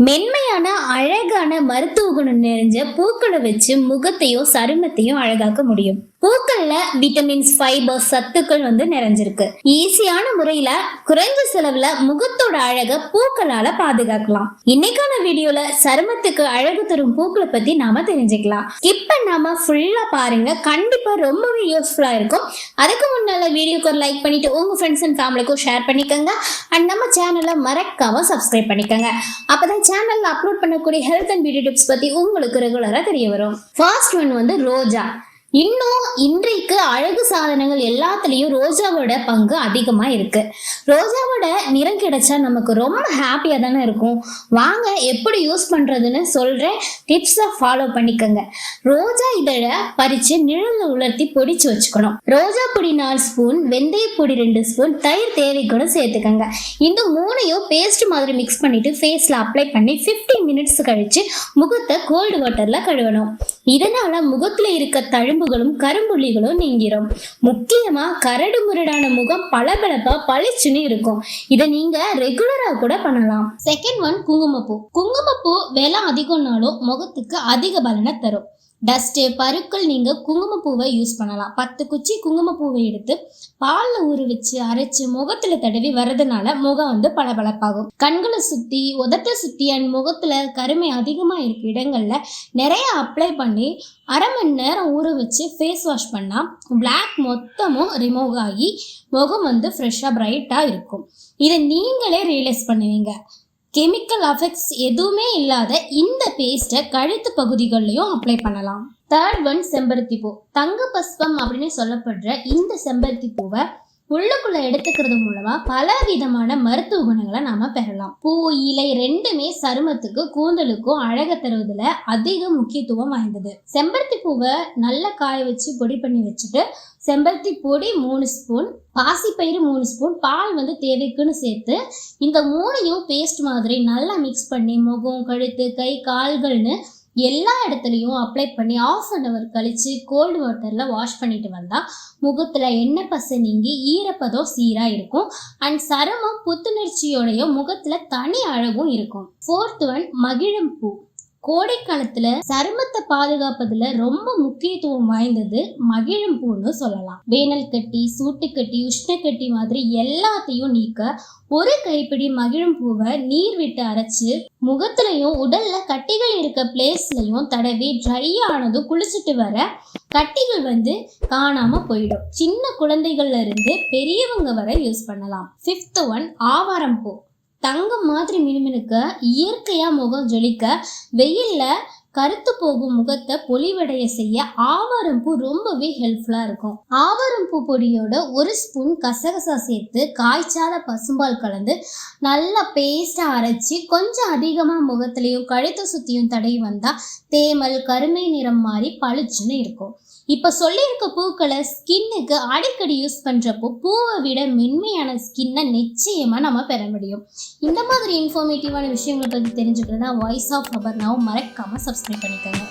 மென்மையான அழகான மருத்துவ குணம் நிறைஞ்ச பூக்களை வச்சு முகத்தையும் சருமத்தையும் அழகாக்க முடியும். பூக்கள்ல விட்டமின்ஸ், ஃபைபர், சத்துக்கள் நிறைஞ்சிருக்கு. ஈஸியான முறையில குறைஞ்ச செலவுல முகத்தோட அழக பூக்களால பாதுகாக்கலாம். இன்னைக்கான வீடியோல சருமத்துக்கு அழகு தரும் பூக்களை பத்தி நாம தெரிஞ்சுக்கலாம். இப்ப நாம ஃபுல்லா பாருங்க, கண்டிப்பா ரொம்பவே யூஸ்ஃபுல்லா இருக்கும். அதுக்கு முன்னால வீடியோக்கு ஒரு லைக் பண்ணிட்டு உங்க ஃப்ரெண்ட்ஸ் அண்ட் ஃபேமிலிக்கும் ஷேர் பண்ணிக்கோங்க. அண்ட் நம்ம சேனலை மறக்காம சப்ஸ்கிரைப் பண்ணிக்கோங்க. அப்பதான் சேனல்ல அப்லோட் பண்ணக்கூடிய ஹெல்த் அண்ட் பியூட்டி டிப்ஸ் பத்தி உங்களுக்கு ரெகுலரா தெரிய வரும். ஃபர்ஸ்ட் ஒன் ரோஜா. இன்னும் இன்றைக்கு அழகு சாதனங்கள் எல்லாத்துலயும் ரோஜாவோட பங்கு அதிகமா இருக்கு. ரோஜாவோட நிறம் கிடைச்சா நமக்கு ரொம்ப ஹாப்பியா தானே இருக்கும். வாங்க எப்படி யூஸ் பண்றதுன்னு சொல்றேன், டிப்ஸை ஃபாலோ பண்ணிக்கோங்க. ரோஜா இதழை பறிச்சு நிழல்ல உலர்த்தி பொடிச்சு வச்சுக்கணும். ரோஜா பொடி 4 ஸ்பூன், வெந்தய பொடி 2 ஸ்பூன், தயிர் தேவைக்கூட சேர்த்துக்கோங்க. இந்த மூணையும் பேஸ்ட் மாதிரி மிக்ஸ் பண்ணிட்டு ஃபேஸ்ல அப்ளை பண்ணி 15 மினிட்ஸ் கழிச்சு முகத்தை கோல்டு வாட்டர்ல கழுவணும். இதனால முகத்துல இருக்க தழும்புகளும் கரும்புள்ளிகளும் நீங்கிரும். முக்கியமா கரடு முரடான முகம் பளபளப்பா பளிச்சுன்னு இருக்கும். இதை நீங்க ரெகுலரா கூட பண்ணலாம். செகண்ட் ஒன் குங்குமப்பூ. குங்குமப்பூ விலை அதிகம்னாலும் முகத்துக்கு அதிக பலனை தரும். டஸ்ட்டு, பருக்கள் நீங்க குங்குமப்பூவை யூஸ் பண்ணலாம். 10 குச்சி குங்குமப்பூவை எடுத்து பாலில் ஊற வச்சு அரைச்சு முகத்துல தடவி வரதுனால முகம் பளபளப்பாகும். கண்களை சுத்தி, உதட்டை சுத்தி அண்ட் முகத்துல கருமை அதிகமா இருக்க இடங்கள்ல நிறைய அப்ளை பண்ணி அரை மணி நேரம் ஊற வச்சு ஃபேஸ் வாஷ் பண்ணா பிளாக் மொத்தமும் ரிமூவ் ஆகி முகம் ஃப்ரெஷ்ஷாக பிரைட்டாக இருக்கும். இதை நீங்களே ரியலைஸ் பண்ணுவீங்க. கெமிக்கல் அஃபெக்ட்ஸ் எதுவுமே இல்லாத இந்த பேஸ்ட்டை கழுத்து பகுதிகள்லையும் அப்ளை பண்ணலாம். தேர்ட் ஒன் செம்பருத்தி பூ. தங்க பஸ்பம் அப்படின்னு சொல்லப்படுற இந்த செம்பருத்தி பூவை உள்ளுக்குள்ள எடுத்துக்கிறது மூலமா பல விதமான மருத்துவ குணங்களை நாம பெறலாம். பூ, இலை ரெண்டுமே சருமத்துக்கு கூந்தலுக்கும் அழக தருவதுல அதிக முக்கியத்துவம் வாய்ந்தது. செம்பருத்தி பூவை நல்லா காய வச்சு பொடி பண்ணி வச்சுட்டு செம்பருத்தி பொடி 3 ஸ்பூன், பாசிப்பயிறு 3 ஸ்பூன், பால் தேவைக்குன்னு சேர்த்து இந்த மூணையும் பேஸ்ட் மாதிரி நல்லா மிக்ஸ் பண்ணி முகம், கழுத்து, கை, கால்கள்னு எல்லா இடத்துலையும் அப்ளை பண்ணி 1/2 hour கழிச்சு கோல்டு வாட்டர்ல வாஷ் பண்ணிட்டு வந்தா முகத்துல எண்ணெய் பசை நீங்கி ஈரப்பதம் சீரா இருக்கும். அண்ட் சருமம் புத்துணர்ச்சியோடையும் முகத்துல தனி அழகும் இருக்கும். ஃபோர்த் ஒன் மகிழம் பூ. கோடை காலத்துல சருமத்தை பாதுகாப்பதுல ரொம்ப முக்கியத்துவம் வாய்ந்தது மகிழம் பூன்னு சொல்லலாம். வேனல் கட்டி, சூட்டுக்கட்டி, உஷ்ணக்கட்டி மாதிரி எல்லாத்தையும் நீக்க ஒரு கைப்பிடி மகிழம் பூவை நீர் விட்டு அரைச்சு முகத்திலையும் உடல்ல கட்டிகள் இருக்க பிளேஸ்லயும் தடவி ட்ரை ஆனதும் குளிச்சுட்டு வர கட்டிகள் காணாம போயிடும். சின்ன குழந்தைகள்ல இருந்து பெரியவங்க வரை யூஸ் பண்ணலாம். ஃபிஃப்த் ஒன் ஆவாரம் பூ. தங்கம் மாதிரி மினுமினுக்க, இயற்கையா முகம் ஜொலிக்க, வெயில்ல கருத்து போகும் முகத்தை பொலிவடைய செய்ய ஆவாரம் பூ ரொம்பவே ஹெல்ப்ஃபுல்லா இருக்கும். ஆவாரம் பூ பொடியோட 1 ஸ்பூன் கசகசா சேர்த்து காய்ச்சாத பசும்பால் கலந்து நல்லா பேஸ்டா அரைச்சி கொஞ்சம் அதிகமா முகத்திலையும் கழுத்து சுத்தியும் தடவி வந்தா தேமல், கருமை நிறம் மாறி பளிச்சுன்னு இருக்கும். இப்ப சொல்லியிருக்க பூக்களை ஸ்கின்னுக்கு அடிக்கடி யூஸ் பண்றப்போ பூவை விட மென்மையான ஸ்கின்னை நிச்சயமா நம்ம பெற முடியும். இந்த மாதிரி இன்ஃபர்மேட்டிவான விஷயங்களை பற்றி தெரிஞ்சுக்கிறதா வாய்ஸ் ஆஃப் அபர்ணாவை மறக்காம சப்ஸ்கிரைப் பண்ணிக்கோங்க.